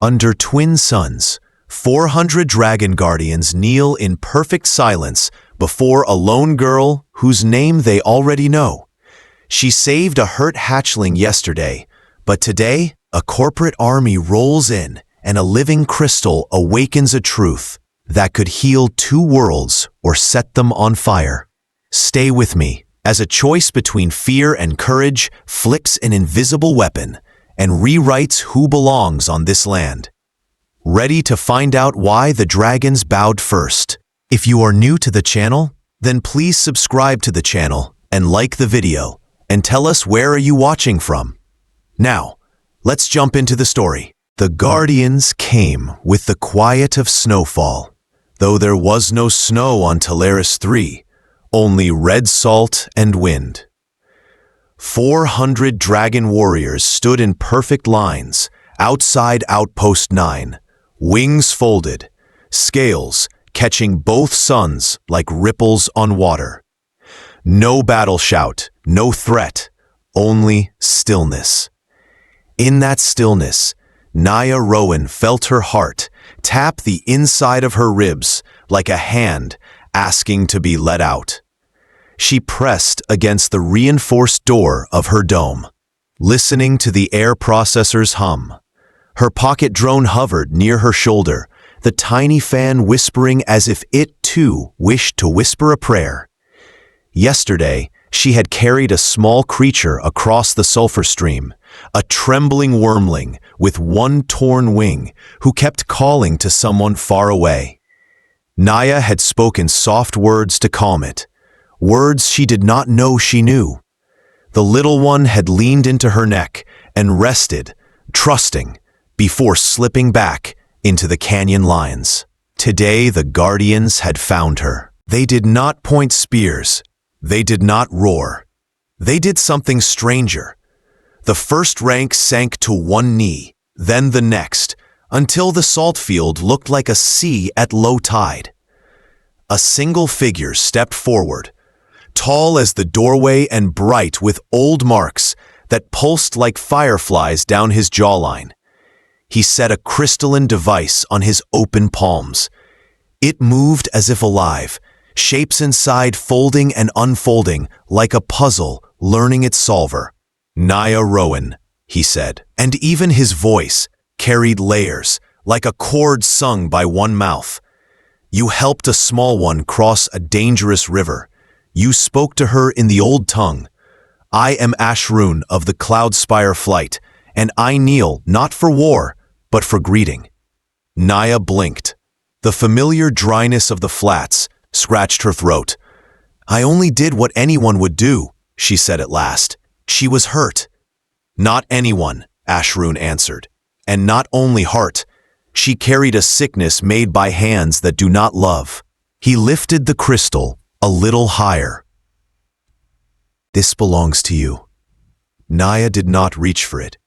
Under twin suns, 400 dragon guardians kneel in perfect silence before a lone girl whose name they already know. She saved a hurt hatchling yesterday, but today a corporate army rolls in and a living crystal awakens a truth that could heal two worlds or set them on fire. Stay with me as a choice between fear and courage flicks an invisible weapon and rewrites who belongs on this land. Ready to find out why the dragons bowed first? If you are new to the channel, then please subscribe to the channel and like the video and tell us where are you watching from. Now, let's jump into the story. The Guardians came with the quiet of snowfall, though there was no snow on Teleris 3, only red salt and wind. 400 dragon warriors stood in perfect lines outside Outpost 9, wings folded, scales catching both suns like ripples on water. No battle shout, no threat, only stillness. In that stillness, Naya Rowan felt her heart tap the inside of her ribs like a hand asking to be let out. She pressed against the reinforced door of her dome, listening to the air processor's hum. Her pocket drone hovered near her shoulder, the tiny fan whispering as if it too wished to whisper a prayer. Yesterday, she had carried a small creature across the sulfur stream, a trembling wormling with one torn wing who kept calling to someone far away. Naya had spoken soft words to calm it, words she did not know she knew. The little one had leaned into her neck and rested, trusting, before slipping back into the canyon lines. Today the Guardians had found her. They did not point spears. They did not roar. They did something stranger. The first rank sank to one knee, then the next, until the salt field looked like a sea at low tide. A single figure stepped forward, tall as the doorway and bright with old marks that pulsed like fireflies down his jawline. He set a crystalline device on his open palms. It moved as if alive, shapes inside folding and unfolding like a puzzle learning its solver. Naya Rowan, he said, and even his voice carried layers, like a chord sung by one mouth. You helped a small one cross a dangerous river. You spoke to her in the old tongue. I am Ashrun of the Cloudspire flight, and I kneel not for war, but for greeting. Naya blinked. The familiar dryness of the flats scratched her throat. I only did what anyone would do, she said at last. She was hurt. Not anyone, Ashrun answered, and not only heart. She carried a sickness made by hands that do not love. He lifted the crystal a little higher. This belongs to you. Naya did not reach for it.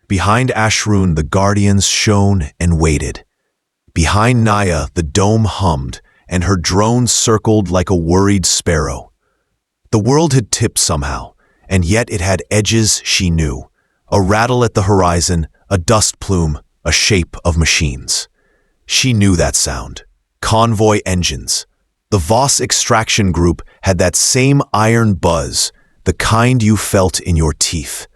Behind Ashrun, the Guardians shone and waited. Behind Naya, the dome hummed, and her drone circled like a worried sparrow. The world had tipped somehow, and yet it had edges she knew. A rattle at the horizon, a dust plume, a shape of machines. She knew that sound. Convoy engines. The Voss extraction group had that same iron buzz, the kind you felt in your teeth.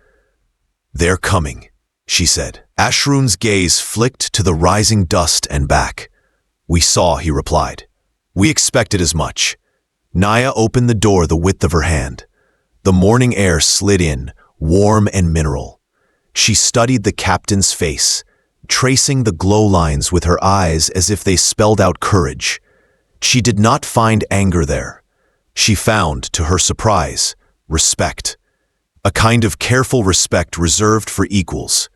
They're coming, she said. Ashrun's gaze flicked to the rising dust and back. We saw, he replied. We expected as much. Naya opened the door the width of her hand. The morning air slid in, warm and mineral. She studied the captain's face, tracing the glow lines with her eyes as if they spelled out courage. She did not find anger there. She found, to her surprise, respect. A kind of careful respect reserved for equals,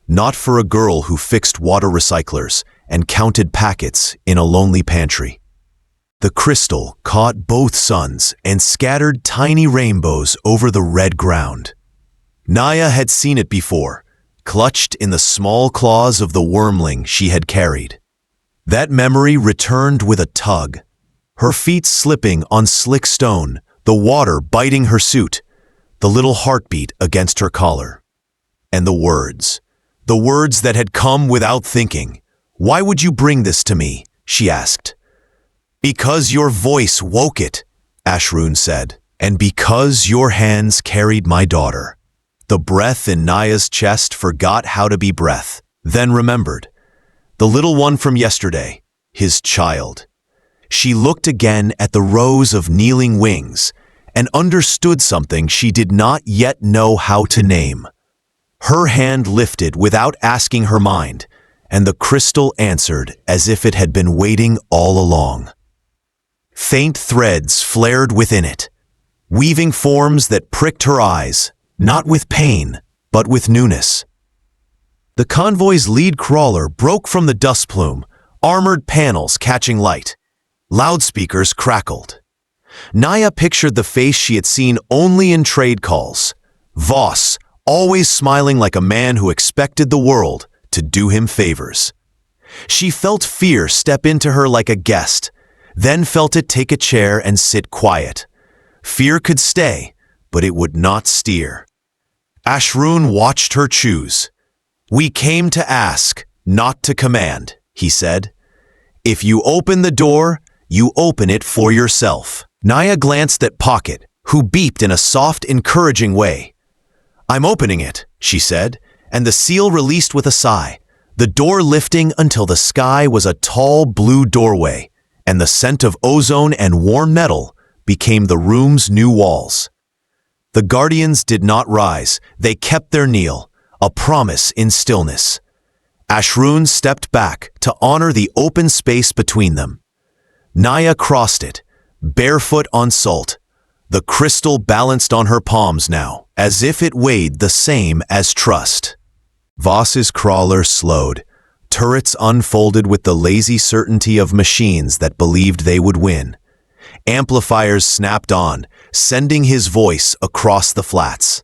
not for a girl who fixed water recyclers and counted packets in a lonely pantry. The crystal caught both suns and scattered tiny rainbows over the red ground. Naya had seen it before, clutched in the small claws of the wormling she had carried. That memory returned with a tug, her feet slipping on slick stone, the water biting her suit, the little heartbeat against her collar. And the words, the words that had come without thinking. "Why would you bring this to me?" she asked. "Because your voice woke it," Ashrun said, "and because your hands carried my daughter." The breath in Naya's chest forgot how to be breath, then remembered. The little one from yesterday, his child. She looked again at the rows of kneeling wings and understood something she did not yet know how to name. Her hand lifted without asking her mind, and the crystal answered as if it had been waiting all along. Faint threads flared within it, weaving forms that pricked her eyes, not with pain, but with newness. The convoy's lead crawler broke from the dust plume, armored panels catching light. Loudspeakers crackled. Naya pictured the face she had seen only in trade calls. Voss, always smiling like a man who expected the world to do him favors. She felt fear step into her like a guest, then felt it take a chair and sit quiet. Fear could stay, but it would not steer. Ashrun watched her choose. "We came to ask, not to command," he said. "If you open the door, you open it for yourself." Naya glanced at Pocket, who beeped in a soft, encouraging way. "I'm opening it," she said, and the seal released with a sigh, the door lifting until the sky was a tall blue doorway, and the scent of ozone and warm metal became the room's new walls. The guardians did not rise, they kept their kneel, a promise in stillness. Ashrun stepped back to honor the open space between them. Naya crossed it, barefoot on salt, the crystal balanced on her palms now, as if it weighed the same as trust. Voss's crawler slowed, turrets unfolded with the lazy certainty of machines that believed they would win. Amplifiers snapped on, sending his voice across the flats.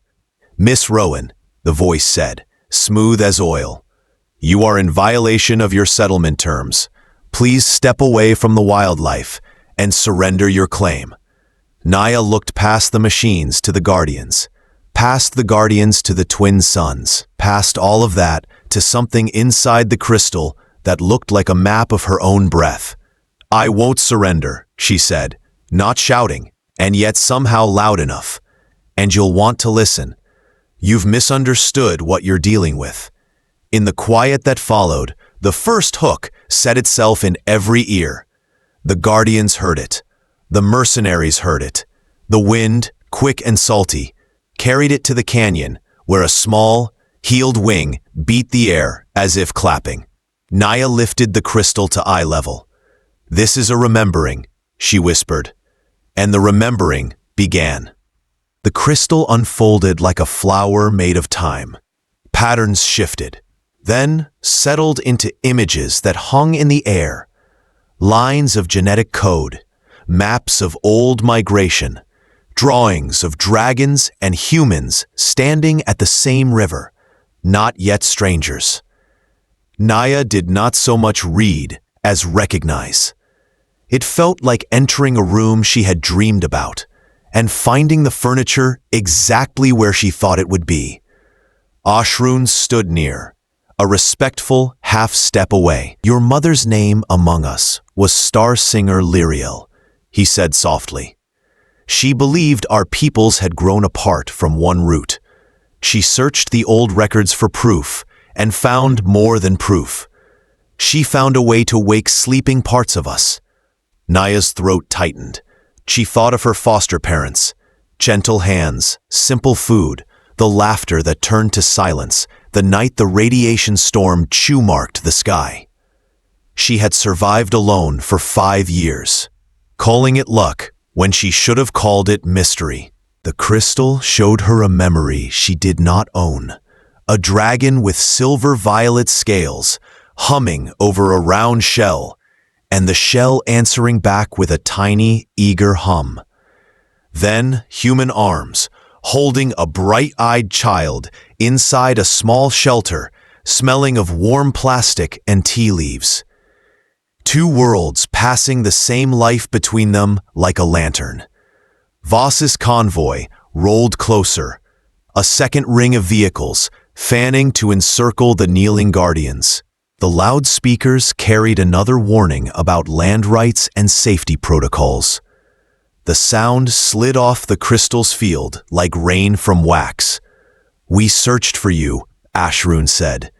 "Miss Rowan," the voice said, smooth as oil, "you are in violation of your settlement terms. Please step away from the wildlife and surrender your claim." Naya looked past the machines to the Guardians, past the Guardians to the twin suns, past all of that to something inside the crystal that looked like a map of her own breath. "I won't surrender," she said, not shouting, and yet somehow loud enough. "And you'll want to listen. You've misunderstood what you're dealing with." In the quiet that followed, the first hook set itself in every ear. The Guardians heard it. The mercenaries heard it. The wind, quick and salty, carried it to the canyon, where a small, heeled wing beat the air as if clapping. Naya lifted the crystal to eye level. "This is a remembering," she whispered, and the remembering began. The crystal unfolded like a flower made of time. Patterns shifted, then settled into images that hung in the air. Lines of genetic code, maps of old migration, drawings of dragons and humans standing at the same river, not yet strangers. Naya did not so much read as recognize. It felt like entering a room she had dreamed about and finding the furniture exactly where she thought it would be. Ashrun stood near, a respectful half-step away. "Your mother's name among us was Star Singer Lyriel," he said softly. "She believed our peoples had grown apart from one root. She searched the old records for proof and found more than proof. She found a way to wake sleeping parts of us." Naya's throat tightened. She thought of her foster parents, gentle hands, simple food, the laughter that turned to silence the night the radiation storm chew-marked the sky. She had survived alone for 5 years, calling it luck when she should have called it mystery. The crystal showed her a memory she did not own, a dragon with silver-violet scales humming over a round shell, and the shell answering back with a tiny, eager hum. Then human arms, holding a bright-eyed child inside a small shelter, smelling of warm plastic and tea leaves. 2 worlds passing the same life between them like a lantern. Voss's convoy rolled closer, a second ring of vehicles, fanning to encircle the kneeling guardians. The loudspeakers carried another warning about land rights and safety protocols. The sound slid off the crystal's field like rain from wax. "We searched for you," Ashrun said.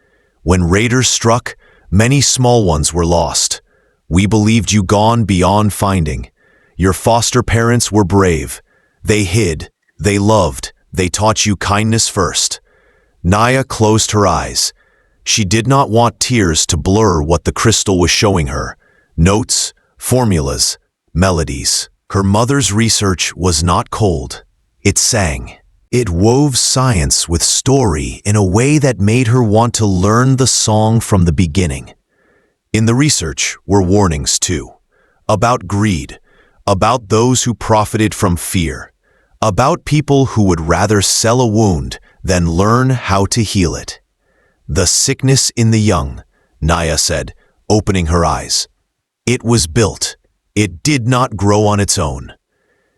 "When raiders struck, many small ones were lost. We believed you gone beyond finding. Your foster parents were brave. They hid, they loved, they taught you kindness first." Naya closed her eyes. She did not want tears to blur what the crystal was showing her. Notes, formulas, melodies. Her mother's research was not cold. It sang. It wove science with story in a way that made her want to learn the song from the beginning. In the research were warnings too. About greed, about those who profited from fear, about people who would rather sell a wound than learn how to heal it. "The sickness in the young," Naya said, opening her eyes. "It was built. It did not grow on its own."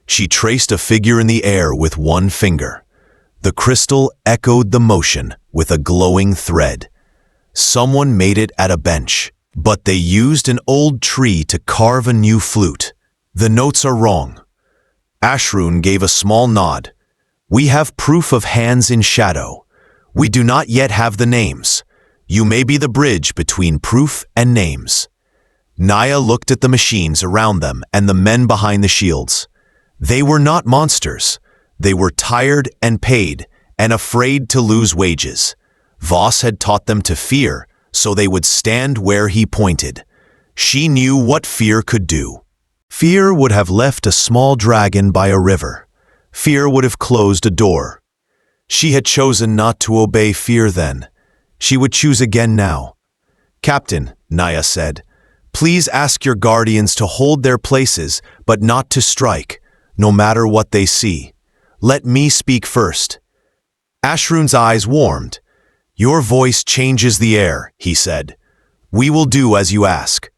She traced a figure in the air with one finger. The crystal echoed the motion with a glowing thread. Someone made it at a bench, but they used an old tree to carve a new flute. "The notes are wrong." Ashrun gave a small nod. "We have proof of hands in shadow. We do not yet have the names. You may be the bridge between proof and names." Naya looked at the machines around them and the men behind the shields. They were not monsters. They were tired and paid and afraid to lose wages. Voss had taught them to fear, so they would stand where he pointed. She knew what fear could do. Fear would have left a small dragon by a river. Fear would have closed a door. She had chosen not to obey fear then. She would choose again now. "Captain," Naya said, "please ask your guardians to hold their places, but not to strike, no matter what they see. Let me speak first." Ashrun's eyes warmed. "Your voice changes the air," he said. "We will do as you ask."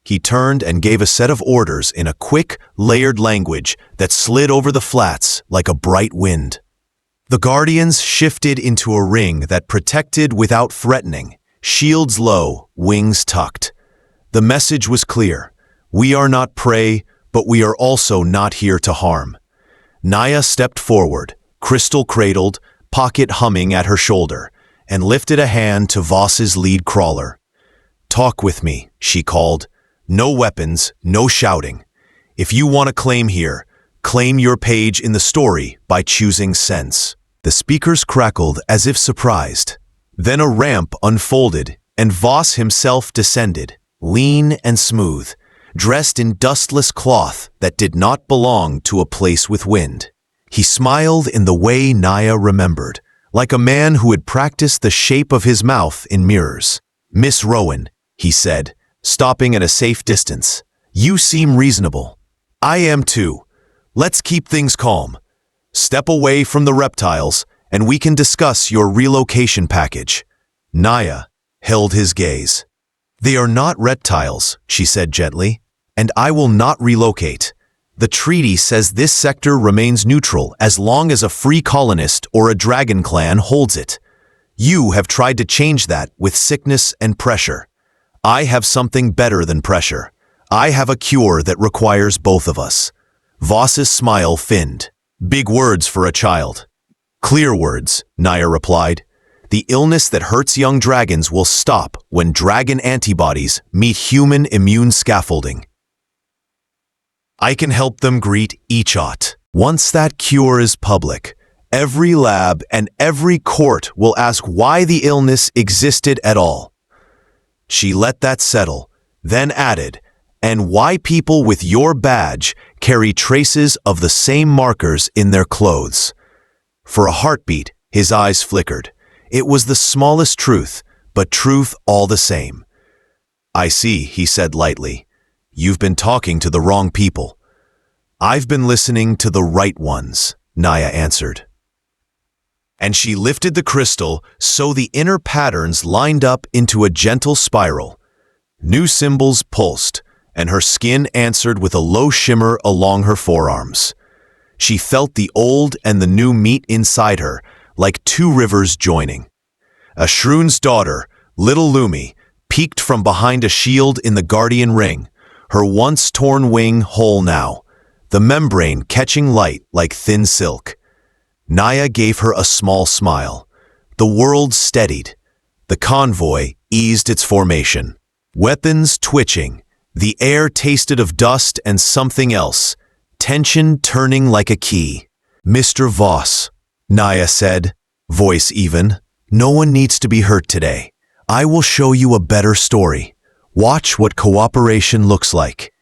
He turned and gave a set of orders in a quick, layered language that slid over the flats like a bright wind. The guardians shifted into a ring that protected without threatening, shields low, wings tucked. The message was clear. We are not prey, but we are also not here to harm. Naya stepped forward, crystal cradled, pocket humming at her shoulder, and lifted a hand to Voss's lead crawler. "Talk with me," she called. "No weapons, no shouting. If you want to claim here, claim your page in the story by choosing sense." The speakers crackled as if surprised. Then a ramp unfolded, and Voss himself descended, lean and smooth, dressed in dustless cloth that did not belong to a place with wind. He smiled in the way Naya remembered, like a man who had practiced the shape of his mouth in mirrors. "Miss Rowan," he said, stopping at a safe distance. "You seem reasonable. I am too. Let's keep things calm. Step away from the reptiles, and we can discuss your relocation package." Naya held his gaze. "They are not reptiles," she said gently, "and I will not relocate. The treaty says this sector remains neutral as long as a free colonist or a dragon clan holds it. You have tried to change that with sickness and pressure. I have something better than pressure. I have a cure that requires both of us." Voss's smile thinned. "Big words for a child." "Clear words," Naya replied. "The illness that hurts young dragons will stop when dragon antibodies meet human immune scaffolding. I can help them greet Echot. Once that cure is public, every lab and every court will ask why the illness existed at all." She let that settle, then added, "and why people with your badge carry traces of the same markers in their clothes." For a heartbeat, his eyes flickered. It was the smallest truth, but truth all the same. "I see," he said lightly. "You've been talking to the wrong people." "I've been listening to the right ones," Naya answered. And she lifted the crystal so the inner patterns lined up into a gentle spiral. New symbols pulsed, and her skin answered with a low shimmer along her forearms. She felt the old and the new meet inside her, like two rivers joining. Ashroon's daughter, little Lumi, peeked from behind a shield in the guardian ring, her once torn wing whole now, the membrane catching light like thin silk. Naya gave her a small smile. The world steadied. The convoy eased its formation. Weapons twitching. The air tasted of dust and something else. Tension turning like a key. "Mr. Voss," Naya said, voice even, "no one needs to be hurt today. I will show you a better story. Watch what cooperation looks like."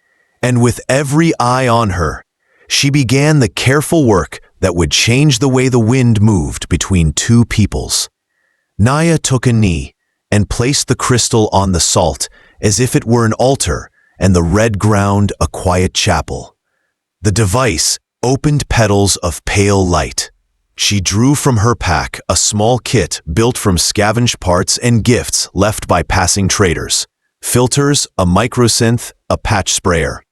And with every eye on her, she began the careful work that would change the way the wind moved between two peoples. Naya took a knee and placed the crystal on the salt as if it were an altar and the red ground a quiet chapel. The device opened petals of pale light. She drew from her pack a small kit built from scavenged parts and gifts left by passing traders. Filters, a microsynth, a patch sprayer.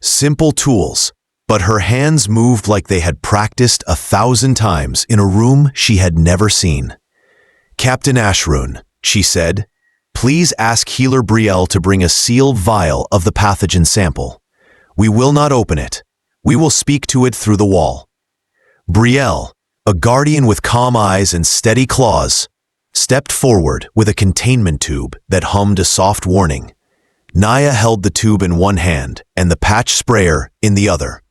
Simple tools, but her hands moved like they had practiced 1,000 times in a room she had never seen. "Captain Ashroon," she said, "please ask Healer Brielle to bring a sealed vial of the pathogen sample. We will not open it. We will speak to it through the wall." Brielle, a guardian with calm eyes and steady claws, stepped forward with a containment tube that hummed a soft warning. Naya held the tube in one hand and the patch sprayer in the other.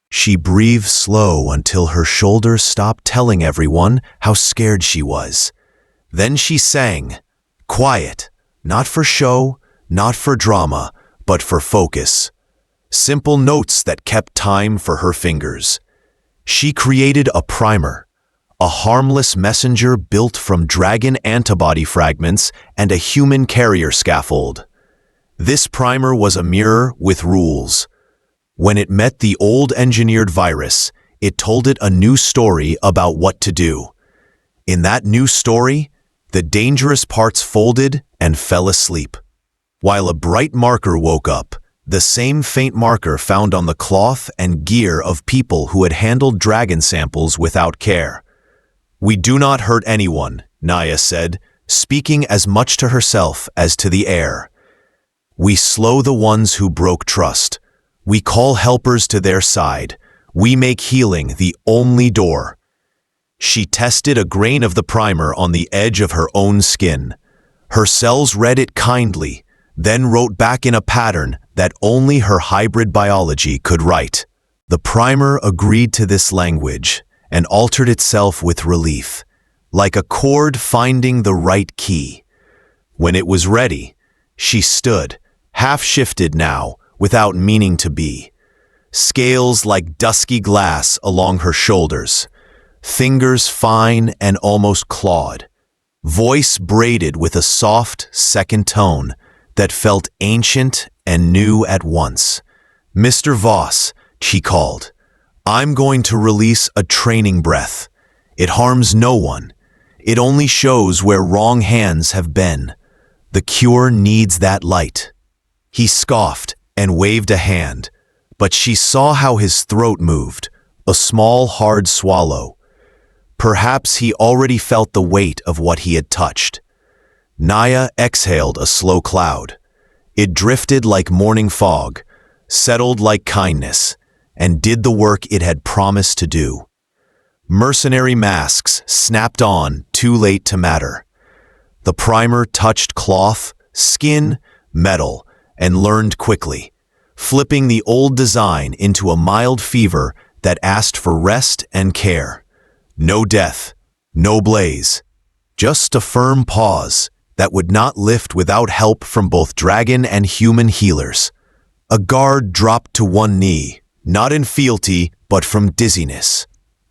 She breathed slow until her shoulders stopped telling everyone how scared she was. Then she sang, quiet, not for show, not for drama, but for focus. Simple notes that kept time for her fingers. She created a primer, a harmless messenger built from dragon antibody fragments and a human carrier scaffold. This primer was a mirror with rules. When it met the old engineered virus, it told it a new story about what to do. In that new story, the dangerous parts folded and fell asleep, while a bright marker woke up, the same faint marker found on the cloth and gear of people who had handled dragon samples without care. "We do not hurt anyone," Naya said, speaking as much to herself as to the air. "We slow the ones who broke trust. We call helpers to their side. We make healing the only door." She tested a grain of the primer on the edge of her own skin. Her cells read it kindly, then wrote back in a pattern that only her hybrid biology could write. The primer agreed to this language and altered itself with relief, like a chord finding the right key. When it was ready, she stood, half-shifted now, without meaning to be. Scales like dusky glass along her shoulders, fingers fine and almost clawed, voice braided with a soft second tone that felt ancient and new at once. "Mr. Voss," she called, "I'm going to release a training breath. It harms no one. It only shows where wrong hands have been. The cure needs that light." He scoffed and waved a hand, but she saw how his throat moved, a small, hard swallow. Perhaps he already felt the weight of what he had touched. Naya exhaled a slow cloud. It drifted like morning fog, settled like kindness, and did the work it had promised to do. Mercenary masks snapped on, too late to matter. The primer touched cloth, skin, metal, and learned quickly, flipping the old design into a mild fever that asked for rest and care. No death, no blaze, just a firm pause that would not lift without help from both dragon and human healers. A guard dropped to one knee, not in fealty, but from dizziness.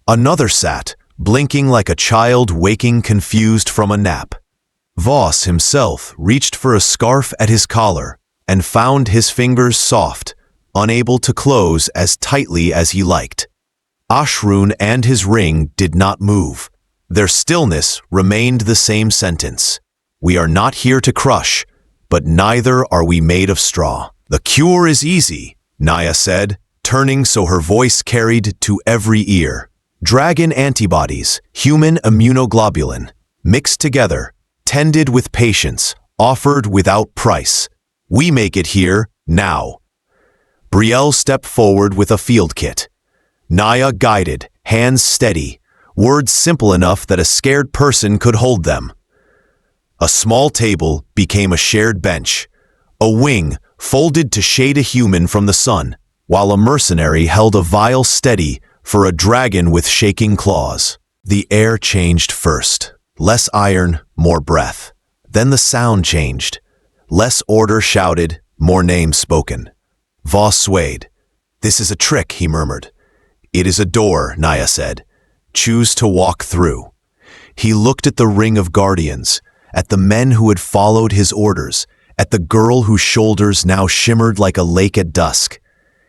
Another sat, blinking like a child waking confused from a nap. Voss himself reached for a scarf at his collar and found his fingers soft, unable to close as tightly as he liked. Ashroon and his ring did not move. Their stillness remained the same sentence. "We are not here to crush, but neither are we made of straw." "The cure is easy," Naya said, turning so her voice carried to every ear. "Dragon antibodies, human immunoglobulin. mixed together, tended with patience, offered without price. We make it here, now. Brielle stepped forward with a field kit. Naya guided, hands steady, words simple enough that a scared person could hold them. A small table became a shared bench, a wing folded to shade a human from the sun, while a mercenary held a vial steady for a dragon with shaking claws. The air changed first. Less iron, more breath. Then the sound changed. Less order shouted, more names spoken. Voss swayed. "This is a trick," he murmured. "It is a door," Naya said. "Choose to walk through." He looked at the ring of guardians, at the men who had followed his orders, at the girl whose shoulders now shimmered like a lake at dusk.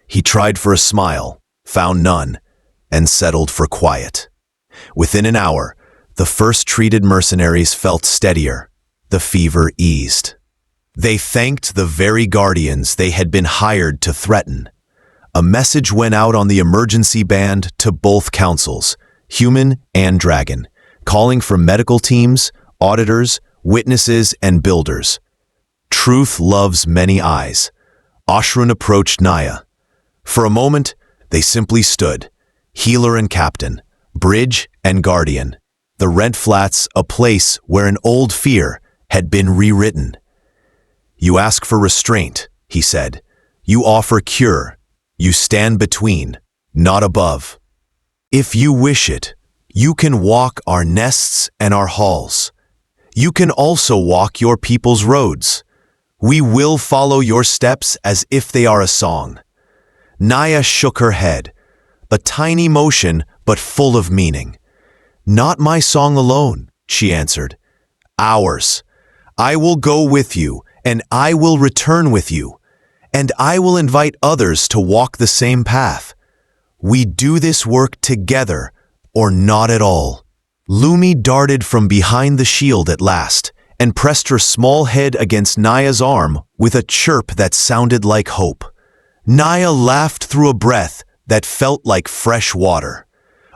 He tried for a smile, found none, and settled for quiet. Within an hour, the first treated mercenaries felt steadier. The fever eased. They thanked the very guardians they had been hired to threaten. A message went out on the emergency band to both councils, human and dragon, calling for medical teams, auditors, witnesses, and builders. Truth loves many eyes. Ashrun approached Naya. For a moment, they simply stood, healer and captain, bridge and guardian. The Rent Flats, a place where an old fear had been rewritten. "You ask for restraint," he said. "You offer cure. You stand between, not above. If you wish it, you can walk our nests and our halls. You can also walk your people's roads. We will follow your steps as if they are a song." Naya shook her head, a tiny motion but full of meaning. "Not my song alone," she answered. "Ours. I will go with you, and I will return with you, and I will invite others to walk the same path. We do this work together, or not at all." Lumi darted from behind the shield at last, and pressed her small head against Naya's arm with a chirp that sounded like hope. Naya laughed through a breath that felt like fresh water.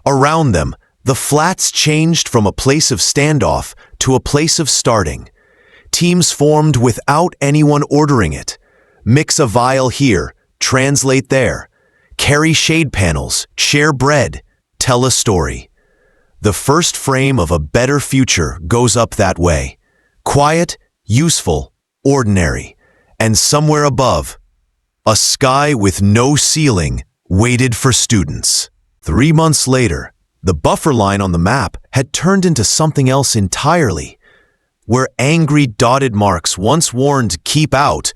Around them, the flats changed from a place of standoff to a place of starting. Teams formed without anyone ordering it. Mix a vial here, translate there. Carry shade panels, share bread, tell a story. The first frame of a better future goes up that way. Quiet, useful, ordinary. And somewhere above, a sky with no ceiling waited for students. 3 months later, the buffer line on the map had turned into something else entirely. Where angry dotted marks once warned "keep out,"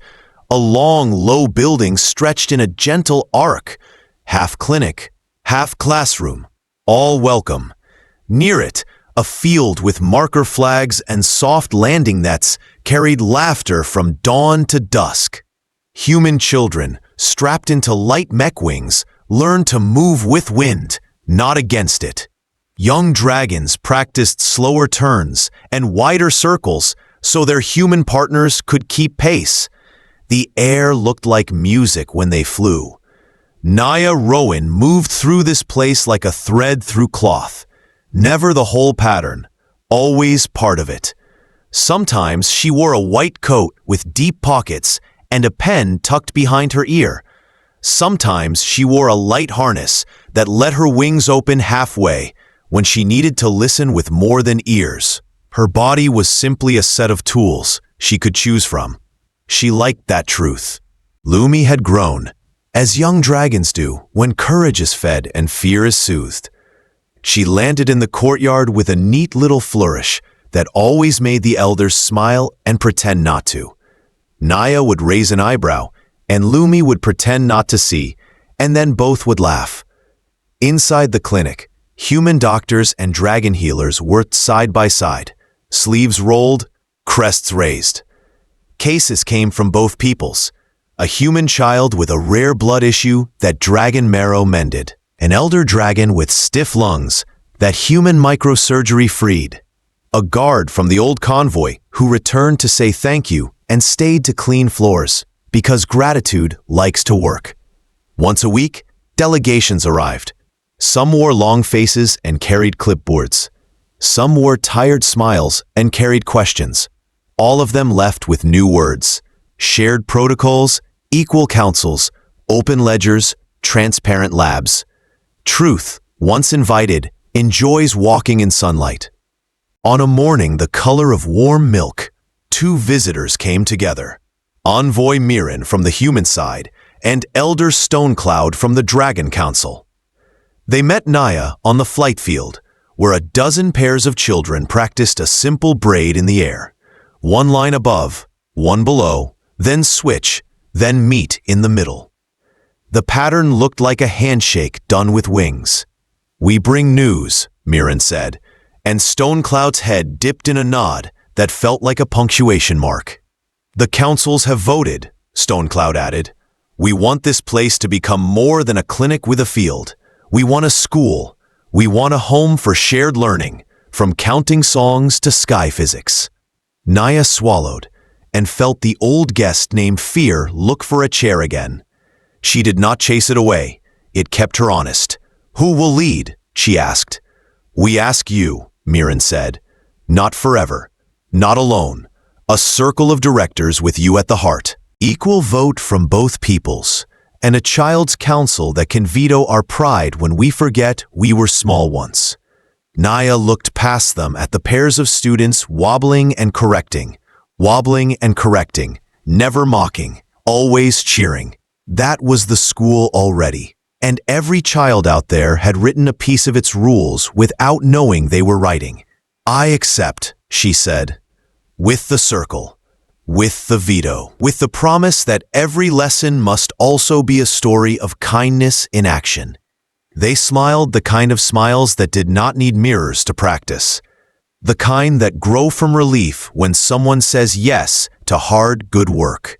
a long, low building stretched in a gentle arc, half clinic, half classroom, all welcome. Near it, a field with marker flags and soft landing nets carried laughter from dawn to dusk. Human children, strapped into light mech wings, learned to move with wind, not against it. Young dragons practiced slower turns and wider circles so their human partners could keep pace. The air looked like music when they flew. Naya Rowan moved through this place like a thread through cloth. Never the whole pattern, always part of it. Sometimes she wore a white coat with deep pockets and a pen tucked behind her ear. Sometimes she wore a light harness that let her wings open halfway when she needed to listen with more than ears. Her body was simply a set of tools she could choose from. She liked that truth. Lumi had grown, as young dragons do when courage is fed and fear is soothed. She landed in the courtyard with a neat little flourish that always made the elders smile and pretend not to. Naya would raise an eyebrow, and Lumi would pretend not to see, and then both would laugh. Inside the clinic, human doctors and dragon healers worked side by side, sleeves rolled, crests raised. Cases came from both peoples. A human child with a rare blood issue that dragon marrow mended. An elder dragon with stiff lungs that human microsurgery freed. A guard from the old convoy who returned to say thank you and stayed to clean floors because gratitude likes to work. Once a week, delegations arrived. Some wore long faces and carried clipboards. Some wore tired smiles and carried questions. All of them left with new words: shared protocols, equal councils, open ledgers, transparent labs. Truth, once invited, enjoys walking in sunlight. On a morning the color of warm milk, two visitors came together. Envoy Mirren from the human side and Elder Stonecloud from the Dragon Council. They met Naya on the flight field, where a dozen pairs of children practiced a simple braid in the air. One line above, one below, then switch, then meet in the middle. The pattern looked like a handshake done with wings. "We bring news," Mirren said, and Stonecloud's head dipped in a nod that felt like a punctuation mark. "The councils have voted," Stonecloud added. "We want this place to become more than a clinic with a field. We want a school. We want a home for shared learning, from counting songs to sky physics." Naya swallowed and felt the old guest named Fear look for a chair again. She did not chase it away. It kept her honest. "Who will lead?" she asked. "We ask you," Mirren said. "Not forever. Not alone. A circle of directors with you at the heart. Equal vote from both peoples, and a child's council that can veto our pride when we forget we were small once." Naya looked past them at the pairs of students wobbling and correcting, never mocking, always cheering. That was the school already, and every child out there had written a piece of its rules without knowing they were writing. "I accept," she said, "with the circle, with the veto, with the promise that every lesson must also be a story of kindness in action." They smiled the kind of smiles that did not need mirrors to practice, the kind that grow from relief when someone says yes to hard, good work.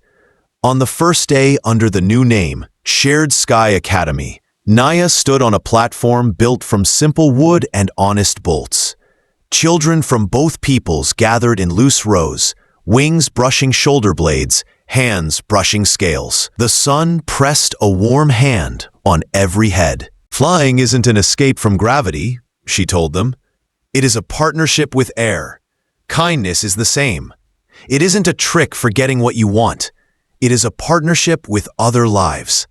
On the first day under the new name, Shared Sky Academy, Naya stood on a platform built from simple wood and honest bolts. Children from both peoples gathered in loose rows, wings brushing shoulder blades, hands brushing scales. The sun pressed a warm hand on every head. "Flying isn't an escape from gravity," she told them. "It is a partnership with air. Kindness is the same. It isn't a trick for getting what you want. It is a partnership with other lives.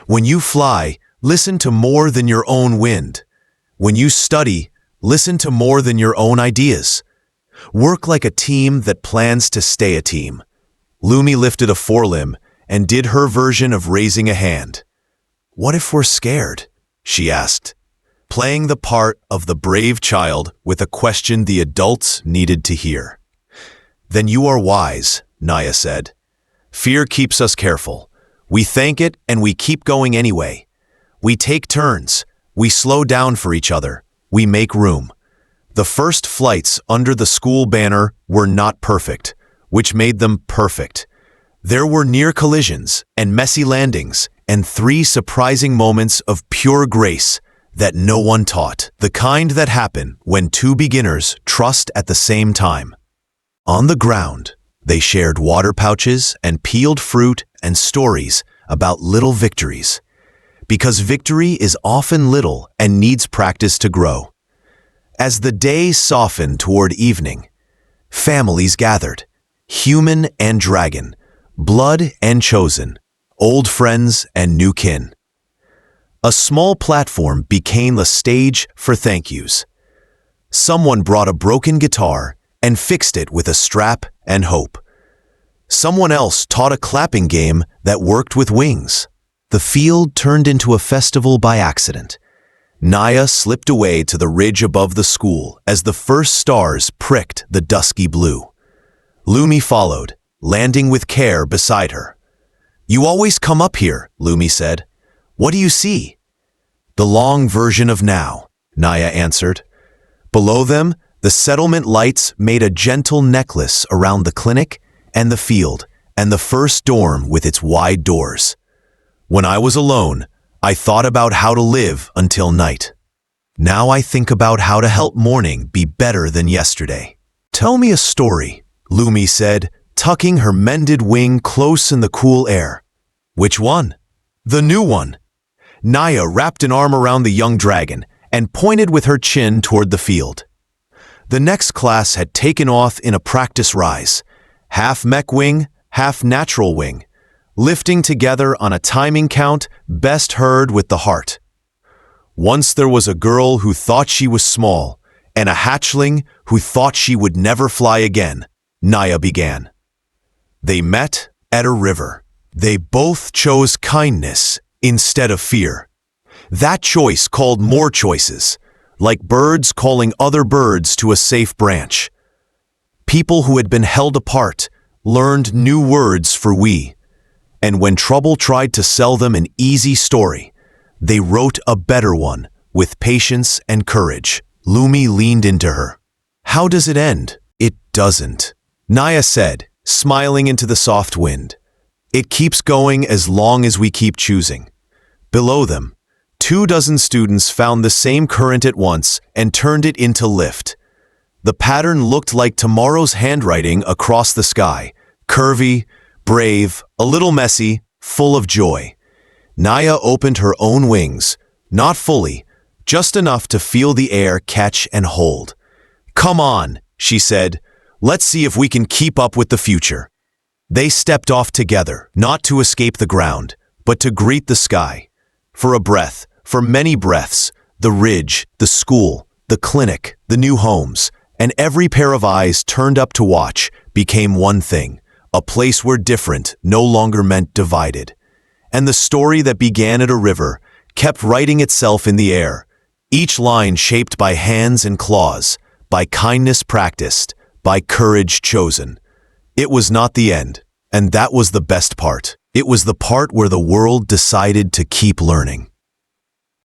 When you fly, listen to more than your own wind. When you study, listen to more than your own ideas. Work like a team that plans to stay a team." Lumi lifted a forelimb and did her version of raising a hand. "What if we're scared?" she asked, playing the part of the brave child with a question the adults needed to hear. "Then you are wise," Naya said. "Fear keeps us careful. We thank it and we keep going anyway. We take turns. We slow down for each other. We make room." The first flights under the school banner were not perfect, which made them perfect. There were near collisions and messy landings and 3 surprising moments of pure grace that no one taught, the kind that happen when 2 beginners trust at the same time. On the ground, they shared water pouches and peeled fruit and stories about little victories, because victory is often little and needs practice to grow. As the day softened toward evening, families gathered, human and dragon, blood and chosen, old friends and new kin. A small platform became the stage for thank yous. Someone brought a broken guitar and fixed it with a strap and hope. Someone else taught a clapping game that worked with wings. The field turned into a festival by accident. Naya slipped away to the ridge above the school as the first stars pricked the dusky blue. Lumi followed, landing with care beside her. "You always come up here," Lumi said. "What do you see?" "The long version of now," Naya answered. Below them, the settlement lights made a gentle necklace around the clinic and the field and the first dorm with its wide doors. "When I was alone, I thought about how to live until night. Now I think about how to help morning be better than yesterday." "Tell me a story," Lumi said, tucking her mended wing close in the cool air. "Which one?" "The new one." Naya wrapped an arm around the young dragon and pointed with her chin toward the field. The next class had taken off in a practice rise, half mech wing, half natural wing, lifting together on a timing count best heard with the heart. Once there was a girl who thought she was small, and a hatchling who thought she would never fly again, Naya began. They met at a river. They both chose kindness instead of fear. That choice called more choices, like birds calling other birds to a safe branch. People who had been held apart learned new words for we, and when trouble tried to sell them an easy story, they wrote a better one with patience and courage. Lumi leaned into her. How does it end? It doesn't, Naya said, smiling into the soft wind. It keeps going as long as we keep choosing. Below them, 24 students found the same current at once and turned it into lift. The pattern looked like tomorrow's handwriting across the sky, curvy, brave, a little messy, full of joy. Naya opened her own wings, not fully, just enough to feel the air catch and hold. Come on, she said. Let's see if we can keep up with the future. They stepped off together, not to escape the ground, but to greet the sky. For a breath, for many breaths, the ridge, the school, the clinic, the new homes, and every pair of eyes turned up to watch became one thing, a place where different no longer meant divided. And the story that began at a river kept writing itself in the air, each line shaped by hands and claws, by kindness practiced, by courage chosen. It was not the end, and that was the best part. It was the part where the world decided to keep learning.